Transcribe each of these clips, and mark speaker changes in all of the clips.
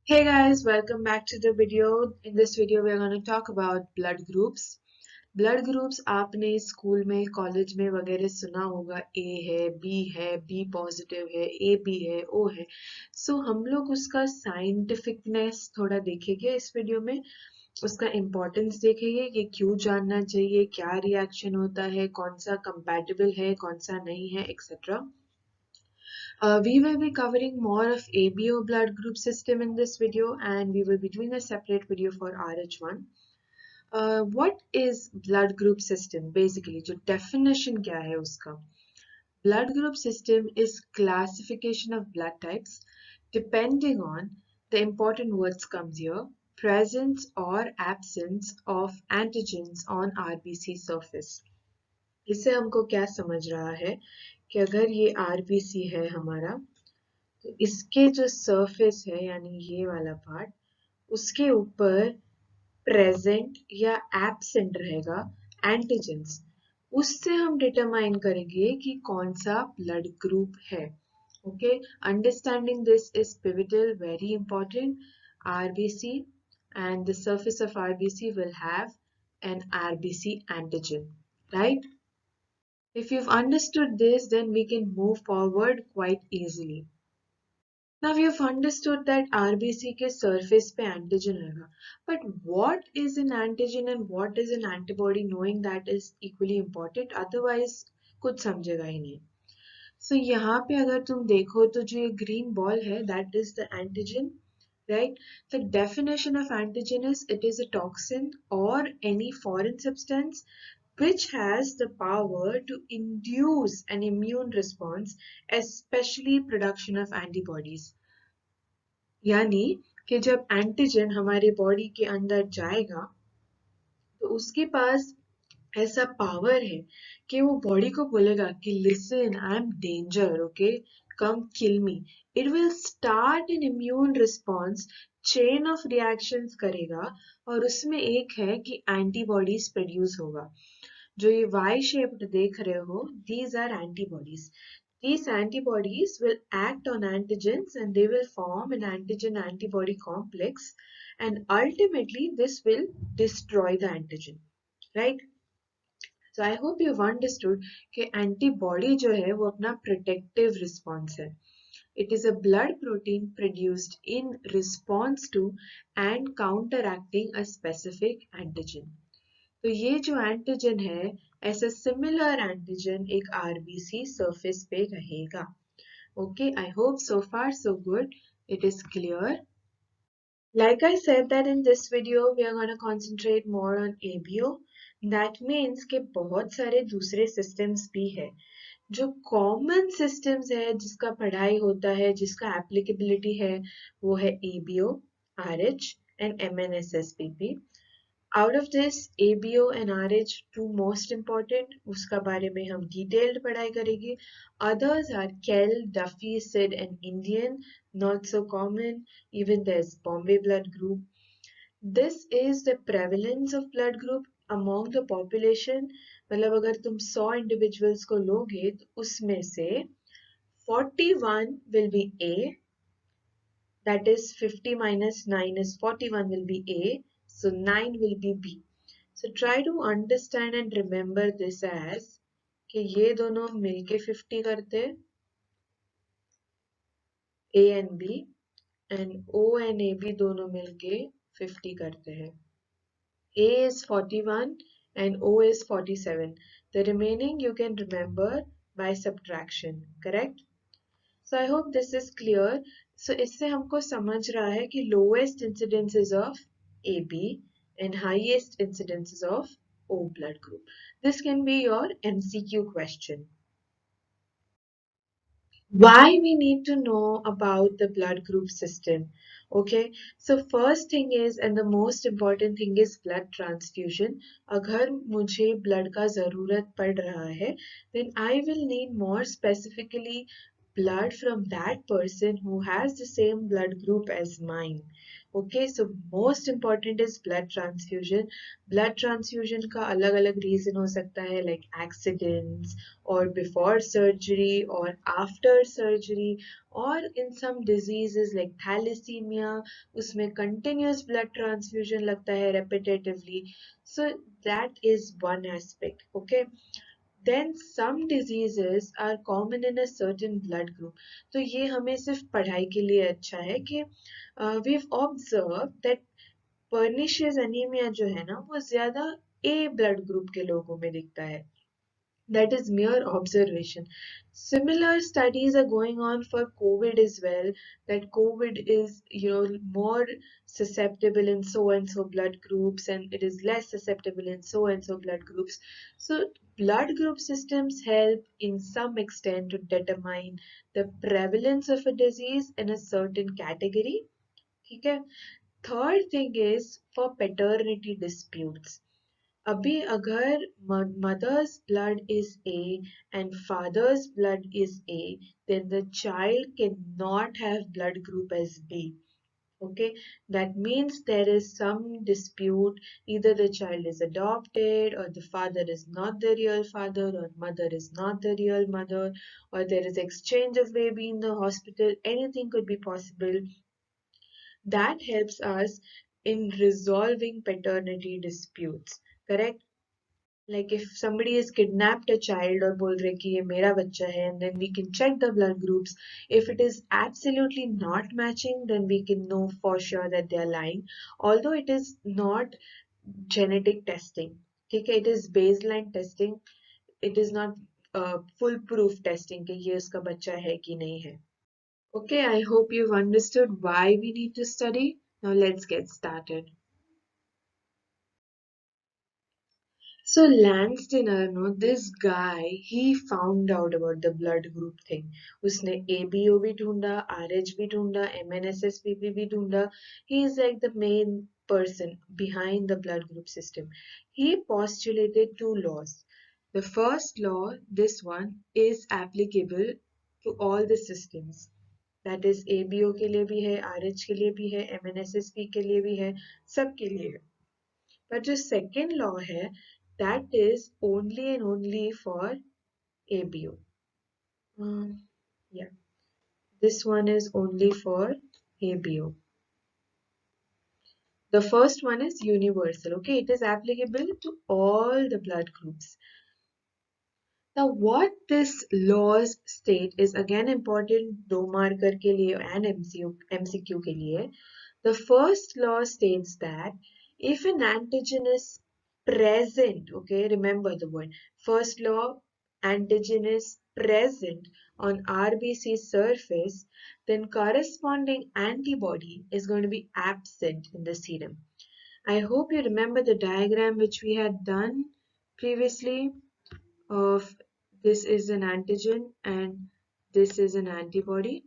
Speaker 1: Hey guys, welcome back to the video. In this video, we are going to talk about blood groups. Blood groups आपने school में college में वगैरह सुना होगा है B positive है ए बी है ओ है हम लोग उसका साइंटिफिकनेस थोड़ा देखेंगे इस वीडियो में उसका इम्पोर्टेंस देखेंगे कि क्यों जानना चाहिए क्या रिएक्शन होता है कौन सा कंपैटिबल है कौन सा नहीं है etcetera. We will be covering more of ABO blood group system in this video, and we will be doing a separate video for RH1. What is blood group system? Basically, जो definition क्या है उसका? Blood group system is classification of blood types depending on the important words comes here presence or absence of antigens on RBC surface. इससे हमको क्या समझ रहा है कि अगर ये RBC है हमारा तो इसके जो सरफेस है यानी ये वाला पार्ट उसके ऊपर प्रेजेंट या एब्सेंट रहेगा एंटीजेंस. उससे हम डिटरमाइन करेंगे कि कौन सा ब्लड ग्रुप है. Okay, understanding this is pivotal, very important. RBC and the surface of RBC will have an RBC antigen, right? If you've understood this, then we can move forward quite easily. Now we have understood that RBC के surface पे antigen रहेगा. But what is an antigen and what is an antibody? Knowing that is equally important. Otherwise कुछ समझेगा ही नहीं. So यहाँ पे अगर तुम देखो तो जो ये green ball है, that is the antigen, right? The definition of antigen is it is a toxin or any foreign substance which has the power to induce an immune response, especially production of antibodies. यानी कि जब antigen हमारे body के अंदर जाएगा तो उसके पास ऐसा पावर है कि वो बॉडी को बोलेगा कि listen, I am danger, okay, come kill me. It will start an immune response, chain of reactions करेगा और उसमें एक है कि एंटीबॉडीज प्रोड्यूस होगा. जो ये वाई शेप्ड देख रहे हो, these are antibodies. These antibodies will act on antigens and they will form an antigen antibody complex, and ultimately this will destroy the antigen, right? So I hope you've understood कि antibody जो है वो अपना protective response है. It is a blood protein produced in response to and counteracting a specific antigen. तो ये जो antigen है ऐसा सिमिलर एंटीजन एक आरबीसी सरफेस पे रहेगा. Okay, I hope so far so good, it is clear. Like I said that in this video we are going to concentrate more on ABO. That means कि बहुत सारे दूसरे systems भी है. जो common systems है जिसका पढ़ाई होता है जिसका applicability है वो है ABO, RH and MNSSPP. Out of this, ABO and RH, two most important, उसका बारे में हम detailed पढ़ाई करेंगे. Others are Kell, Duffy, Sid and Indian, not so common. Even there's Bombay blood group. This is the prevalence of blood group among the population. मतलब अगर तुम 100 individuals को लोगे तो उसमें से 41 will be A, that is 50 minus 9 is 41 will be A, so 9 will be B. So try to understand and remember this as कि ये दोनों मिलके 50 करते हैं A and B, and O and AB दोनों मिलके 50 करते हैं. A is 41 and O is 47. The remaining you can remember by subtraction, correct? So I hope this is clear. So इससे हमको समझ रहा है कि lowest incidences of AB and highest incidences of O blood group. This can be your MCQ question. Why we need to know about the blood group system? Okay, so first thing is, and the most important thing is blood transfusion. अगर मुझे blood का ज़रूरत पड़ रहा है, then I will need more specifically blood from that person who has the same blood group as mine. Okay, so most important is blood transfusion. Blood transfusion का अलग अलग reason हो सकता है, like accidents or before surgery or after surgery, or in some diseases like thalassemia उसमें continuous blood transfusion लगता है repetitively. So that is one aspect. Okay, then some diseases are common in a certain blood group. तो ये हमें सिर्फ पढ़ाई के लिए अच्छा है कि we've observed that pernicious anemia जो है ना वो ज्यादा A blood group के लोगों में दिखता है. That is mere observation. Similar studies are going on for COVID as well, that COVID is, more susceptible in so and so blood groups and it is less susceptible in so and so blood groups. So blood group systems help in some extent to determine the prevalence of a disease in a certain category. Okay? Third thing is for paternity disputes. अभी अगर mother's blood is A and father's blood is A, then the child cannot have blood group as B. Okay, that means there is some dispute. Either the child is adopted, or the father is not the real father, or mother is not the real mother, or there is exchange of baby in the hospital. Anything could be possible. That helps us in resolving paternity disputes. Correct? Like if somebody has kidnapped a child और बोल रहे कि ये मेरा बच्चा है, and then we can check the blood groups. If it is absolutely not matching, then we can know for sure that they are lying. Although it is not genetic testing. ठीक है, it is baseline testing. It is not full proof testing कि ये उसका बच्चा है कि नहीं है. Okay, I hope you've understood why we need to study. Now let's get started. So Landsteiner, no, this guy, he found out about the blood group thing. उसने ABO भी ढूंढा, RH भी ढूंढा, MNSSPP भी ढूंढा. He is like the main person behind the blood group system. He postulated two laws. The first law, this one, is applicable to all the systems. That is ABO के लिए भी है, RH के लिए भी है, MNSSP के लिए भी है, सब के लिए है. But the second law है, that is only and only for ABO. Yeah, this one is only for ABO. The first one is universal. Okay, it is applicable to all the blood groups. Now, what this laws state is again important 2 marker के लिए and MCQ के लिए. The first law states that if an antigen is present, okay, remember the word. First law, antigen is present on RBC surface, then corresponding antibody is going to be absent in the serum. I hope you remember the diagram which we had done previously of this is an antigen and this is an antibody.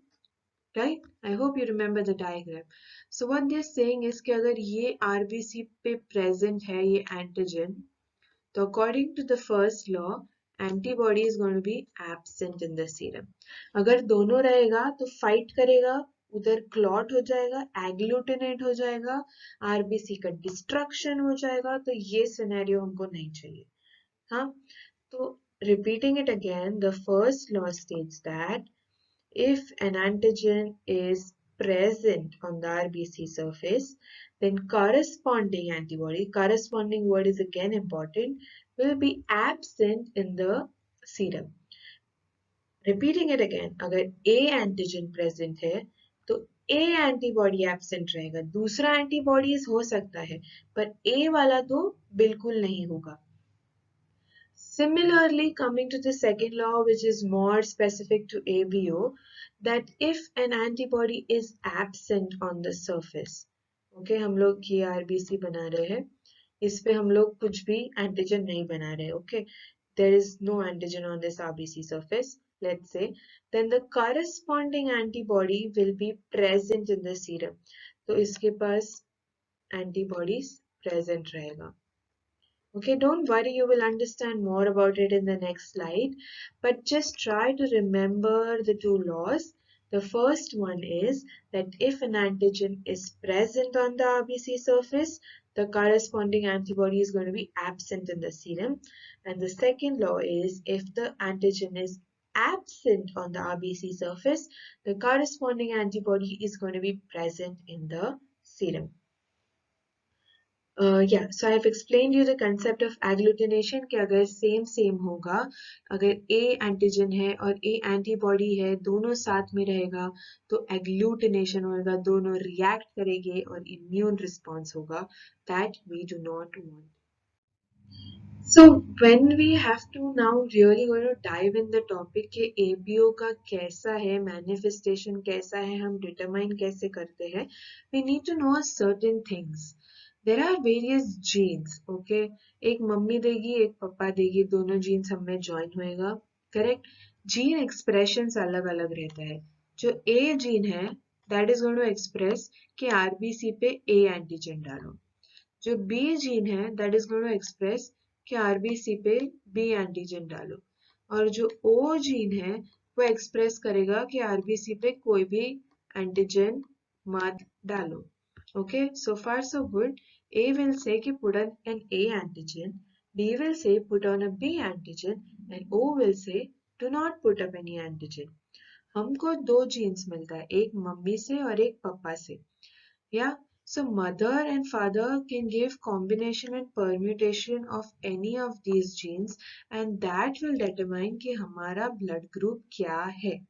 Speaker 1: Right? I hope you remember the diagram. So what they're saying is कि अगर ये RBC पे present है ये antigen, तो according to the first law, antibody is going to be absent in the serum. अगर दोनों रहेगा तो fight करेगा, उधर clot हो जाएगा, agglutinate हो जाएगा, RBC का destruction हो जाएगा, तो ये scenario हमको नहीं चाहिए. हाँ, तो repeating it again, the first law states that if an antigen is present on the RBC surface, then corresponding antibody, corresponding word is again important, will be absent in the serum. Repeating it again, अगर A antigen present है, तो A antibody absent रहेगा. दूसरा antibodies हो सकता है, पर A वाला तो बिल्कुल नहीं होगा. Similarly, coming to the second law, which is more specific to ABO, that if an antibody is absent on the surface, okay, हम लोग ये RBC बना रहे हैं, इस पे हम लोग कुछ भी antigen नहीं बना रहे, okay, there is no antigen on this RBC surface, let's say, then the corresponding antibody will be present in the serum. तो इसके पास antibodies present रहेगा. Okay, don't worry, you will understand more about it in the next slide, but just try to remember the two laws. The first one is that if an antigen is present on the RBC surface, the corresponding antibody is going to be absent in the serum. And the second law is if the antigen is absent on the RBC surface, the corresponding antibody is going to be present in the serum. Yeah, so I have explained you the concept of agglutination कि अगर same होगा, अगर A antigen है और A antibody है, दोनों साथ में रहेगा तो एग्लूटिनेशन होगा, दोनों रिएक्ट करेंगे और इम्यून रिस्पॉन्स होगा. That we do not want. So when we have to now really going to dive in the topic कि ABO का कैसा है, manifestation कैसा है, हम determine कैसे करते हैं, we need to know certain things. There are various genes, okay? एक मम्मी देगी, एक पापा देगी, दोनों genes हम में join होएगा, correct? Gene expressions अलग अलग रहता है. जो A gene है, that is going to express कि RBC पे A antigen डालो. जो B जीन है that is going to express कि आरबीसी पे B एंटीजन डालो और जो O जीन है वो एक्सप्रेस करेगा कि आरबीसी पे कोई भी एंटीजन मत डालो. Okay, so far so good. A will say कि put on an A antigen, B will say put on a B antigen and O will say do not put up any antigen. हमको दो jeans मिलता है, एक mummy से और एक पापा से. Yeah, so mother and father can give combination and permutation of any of these genes and that will determine कि हमारा blood group क्या है.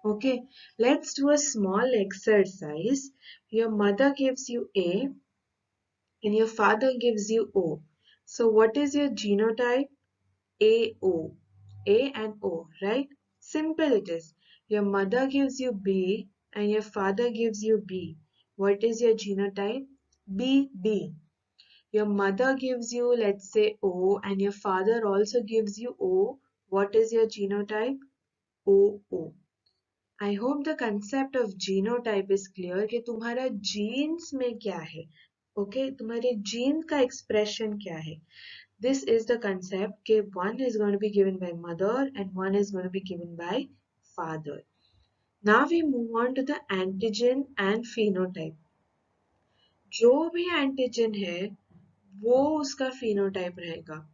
Speaker 1: Okay, let's do a small exercise. Your mother gives you A and your father gives you O. So what is your genotype? AO. A and O, right? Simple it is. Your mother gives you B and your father gives you B. What is your genotype? BB. Your mother gives you, let's say, O and your father also gives you O. What is your genotype? OO. I hope the concept of genotype is clear कि तुम्हारा genes में क्या है. Okay, तुम्हारे gene का expression क्या है. This is the concept कि one is going to be given by mother and one is going to be given by father. Now we move on to the antigen and phenotype. जो भी antigen है वो उसका phenotype रहेगा.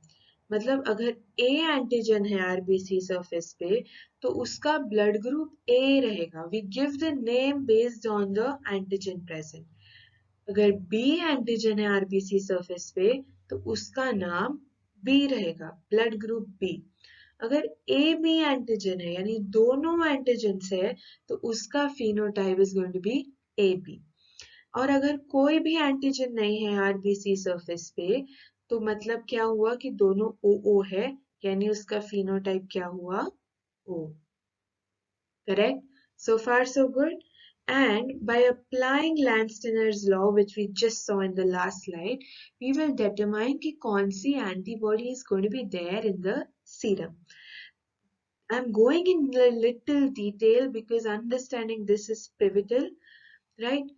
Speaker 1: मतलब अगर A antigen है RBC surface पे तो उसका blood group A रहेगा. We give the name based on the antigen present. अगर B एंटीजन है RBC surface पे तो उसका नाम B रहेगा, blood group B. अगर AB एंटीजन है यानी दोनों एंटीजन्स है तो उसका phenotype is going to be AB. और अगर कोई भी एंटीजन नहीं है आरबीसी सरफेस पे तो मतलब क्या हुआ कि दोनों OO है यानी उसका फिनोटाइप क्या हुआ O. Correct? So far so good. And by applying Lansdowne's law which we just saw in the last slide, we will determine कि कौन सी antibody is going to be there in the serum. I'm going in a little detail because understanding this is pivotal, right?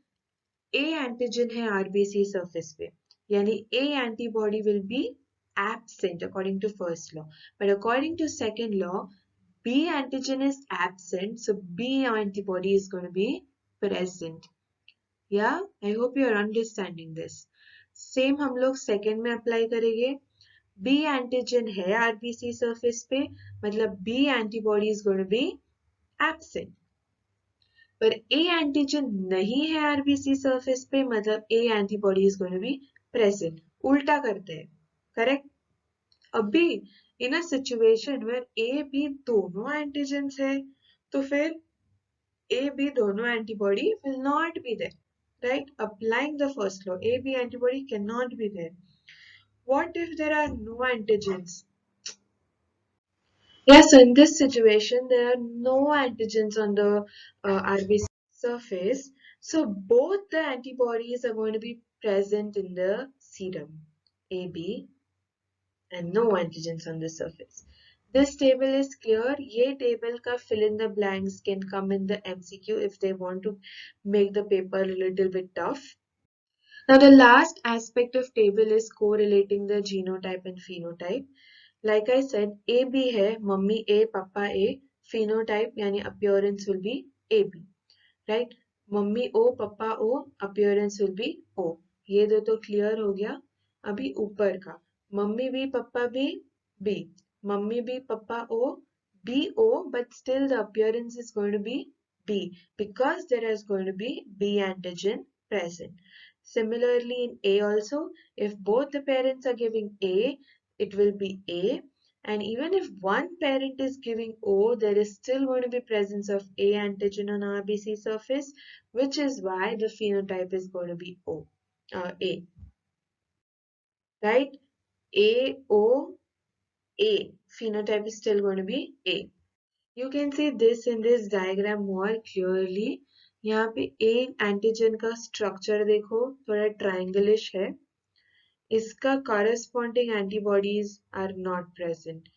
Speaker 1: A antigen है RBC surface पे यानी A antibody will be absent according to first law, but according to second law B antigen is absent, so B antibody is going to be present. Yeah, I hope you are understanding this. Same हम लोग second में apply करेंगे. B antigen है RBC surface पे मतलब B antibody is going to be absent. पर A antigen नहीं है आरबीसी सरफेस पे मतलब A antibody is going to be present. उल्टा करते हैं, करेक्ट. अभी in a situation where A B दोनों एंटीजन्स है तो फिर A B दोनों antibody will not be there, right? Applying the first law, A B antibody cannot be there. What if there are no antigens? Yeah, so in this situation, there are no antigens on the RBC surface. So both the antibodies are going to be present in the serum, AB, and no antigens on the surface. This table is clear. ये table का fill in the blanks can come in the MCQ if they want to make the paper a little bit tough. Now the last aspect of table is correlating the genotype and phenotype. Like I said, A B है, mummy A, पापा A, phenotype यानी appearance will be AB, right? Mummy O, पापा O, appearance will be O. ये दो तो clear हो गया. अभी ऊपर का, मम्मी B, पापा B, B, मम्मी B, पापा O, B O, but still the appearance is going to be B because there is going to be B antigen present. Similarly, in A also, if both the parents are giving A, it will be A. And even if one parent is giving O, there is still going to be presence of A antigen on RBC surface, which is why the phenotype is going to be A, right? A, O, A. Phenotype is still going to be A. You can see this in this diagram more clearly. यहाँ पे A antigen का structure देखो थोड़ा triangle-ish है. इसका corresponding antibodies are not present.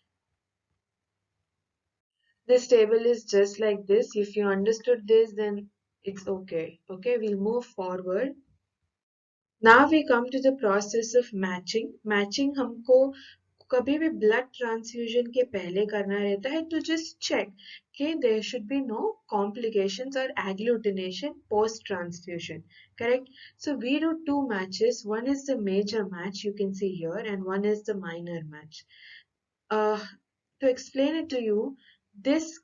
Speaker 1: This table is just like this. If you understood this, then it's okay. Okay, we'll move forward. Now we come to the process of matching. Matching हमको कभी भी blood transfusion के पहले करना रहता है to just check कि there should be no complications or agglutination post transfusion. Correct? So we do two matches. One is the major match you can see here, and one is the minor match. To explain it to you, this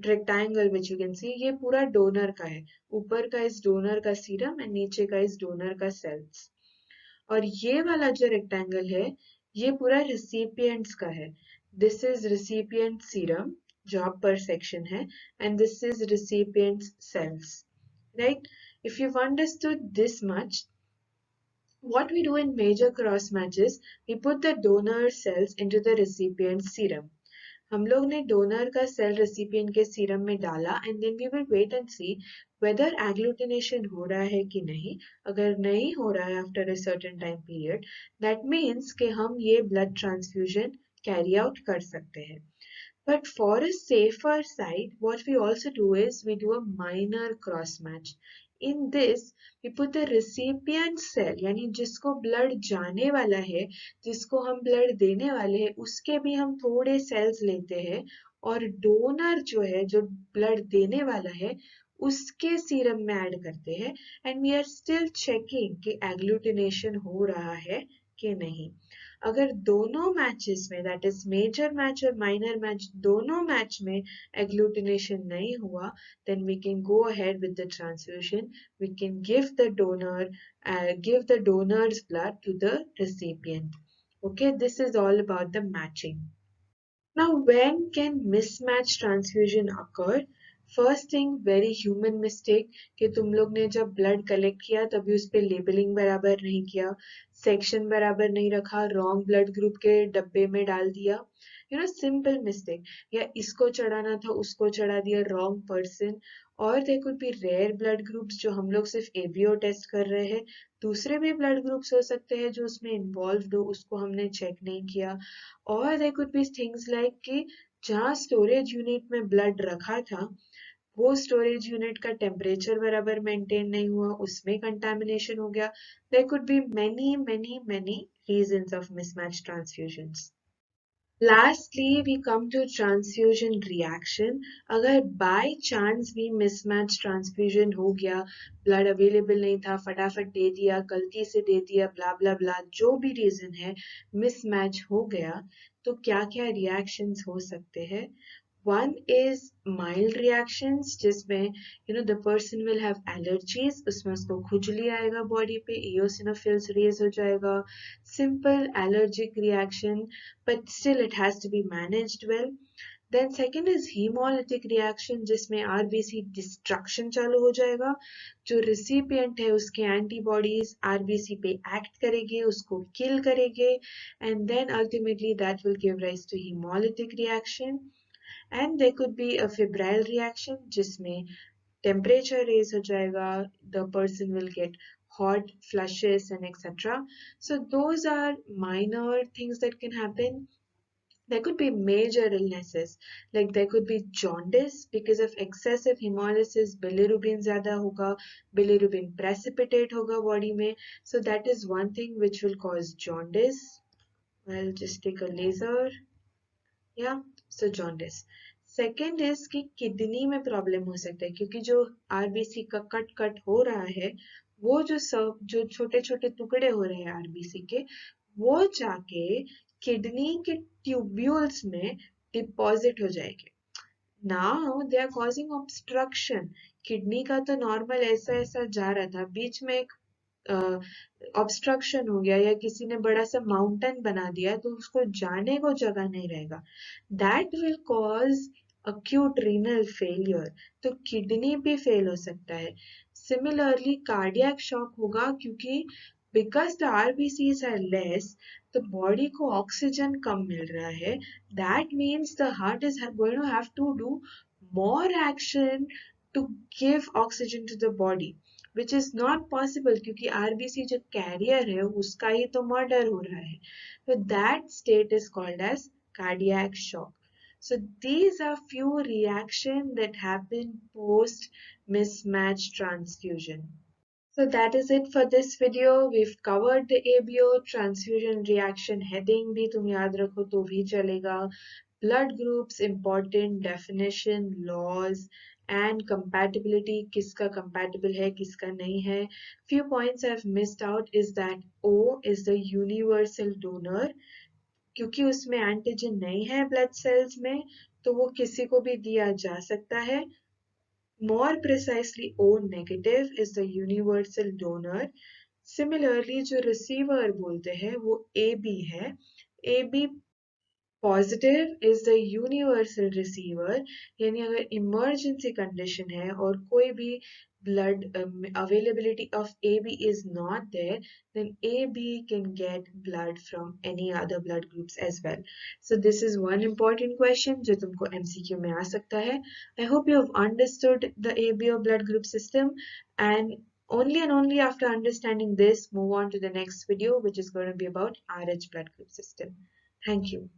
Speaker 1: rectangle which you can see ये पूरा donor का है. ऊपर का इस donor का serum and नीचे का इस donor का cells. और ये वाला जो rectangle है ये पूरा recipients का है. This is recipient serum जो आप per section है, and this is recipient's cells. Right? If you've understood this much, what we do in major cross matches, we put the donor cells into the recipient's serum. हम लोग ने donor का cell recipient के serum में डाला and then we will wait and see whether agglutination हो रहा है कि नहीं. अगर नहीं हो रहा है after a certain time period, that means कि हम ये ब्लड ट्रांसफ्यूजन कैरी आउट कर सकते हैं. But for a safer side, what we also do is we do a minor cross match. In this, we put the recipient cell, यानी जिसको blood जाने वाला है, जिसको हम blood देने वाले हैं, उसके भी हम थोड़े cells लेते हैं और donor जो है, जो blood देने वाला है, उसके सीरम में ऐड करते हैं and we are still checking कि agglutination हो रहा है कि नहीं. अगर दोनों मैचेस में दैट इज मेजर मैच और माइनर मैच दोनों मैच में एग्लूटिनेशन नहीं हुआ, then we can go ahead with the transfusion. We can give the donor's blood to the recipient. Okay, this is all about the matching. Now, when can mismatch transfusion occur? First thing very human mistake कि तुम लोग ने जब blood collect किया तभी उस पर labelling बराबर नहीं किया, सेक्शन बराबर नहीं रखा, रॉन्ग ब्लड ग्रुप के डब्बे में डाल दिया. Simple mistake. या इसको चढ़ाना था उसको चढ़ा दिया, रॉन्ग पर्सन. और there could be rare blood groups जो हम लोग सिर्फ एबीओ टेस्ट कर रहे हैं, दूसरे भी ब्लड ग्रुप्स हो सकते हैं जो उसमें इन्वॉल्व हो, उसको हमने चेक नहीं किया. और there could be things like कि जहाँ स्टोरेज यूनिट में ब्लड रखा था वो स्टोरेज यूनिट का टेम्परेचर बराबर मेंटेन नहीं हुआ, उसमें कंटामिनेशन हो गया. There could be many many many reasons of mismatched transfusions. Lastly, we come to transfusion reaction. अगर by chance भी mismatch transfusion हो गया, blood available नहीं था, फटाफट दे दिया, गलती से दे दिया, blah blah blah, जो भी reason है, mismatch हो गया, तो क्या क्या reactions हो सकते हैं? One is mild reactions जिसमें the person will have allergies, उसमें उसको खुजली आएगा body पे, eosinophils raise हो जाएगा, simple allergic reaction, but still it has to be managed well. Then second is hemolytic reaction जिसमें RBC destruction चालू हो जाएगा, जो recipient है उसके antibodies RBC पे act करेंगे, उसको kill करेंगे, and then ultimately that will give rise to hemolytic reaction. And there could be a febrile reaction जिसमें temperature raise हो जाएगा, the person will get hot flushes and etc. So those are minor things that can happen. There could be major illnesses, like there could be jaundice because of excessive hemolysis. Bilirubin ज़्यादा होगा, bilirubin precipitate होगा body में, so that is one thing which will cause jaundice. I'll just take a laser. Yeah, so jaundice. Second is कि kidney में problem हो सकता है, क्योंकि जो आरबीसी का कट कट हो रहा है, वो जो छोटे छोटे टुकड़े हो रहे हैं आरबीसी के, वो जाके किडनी के ट्यूब्यूल्स में डिपॉजिट हो जाएंगे. Now they are causing obstruction. Kidney का तो नॉर्मल ऐसा ऐसा जा रहा था, बीच में एक ऑब्स्ट्रक्शन हो गया या किसी ने बड़ा सा माउंटेन बना दिया, तो उसको जाने को जगह नहीं रहेगा. That will cause acute renal failure. तो किडनी भी फेल हो सकता है. सिमिलरली कार्डियक शॉक होगा, क्योंकि because the RBCs are less, the body को ऑक्सीजन कम मिल रहा है. That means the heart is going to have to do more action to give oxygen to the body, which is not possible, क्योंकि RBC जो career है उसका ही तो murder हो रहा है. So that state is called as cardiac shock. So these are few reactions that happen post mismatch transfusion. So that is it for this video. We've covered the ABO transfusion reaction heading भी तुम याद रखो तो भी चलेगा. Blood groups, important definition, laws and compatibility. किसका compatible है, किसका नहीं है. Few points I've missed out is that O is the universal donor. क्योंकि उसमें एंटीजन नहीं है ब्लड सेल्स में, तो वो किसी को भी दिया जा सकता है. More precisely, O negative is the universal donor. Similarly, जो receiver बोलते हैं वो AB है. AB positive is the universal receiver, यानी अगर इमरजेंसी कंडीशन है और कोई भी blood availability of AB is not there, then AB can get blood from any other blood groups as well. So this is one important question जो तुमको MCQ में आ सकता है. I hope you have understood the ABO blood group system, and only after understanding this, move on to the next video, which is going to be about RH blood group system. Thank you.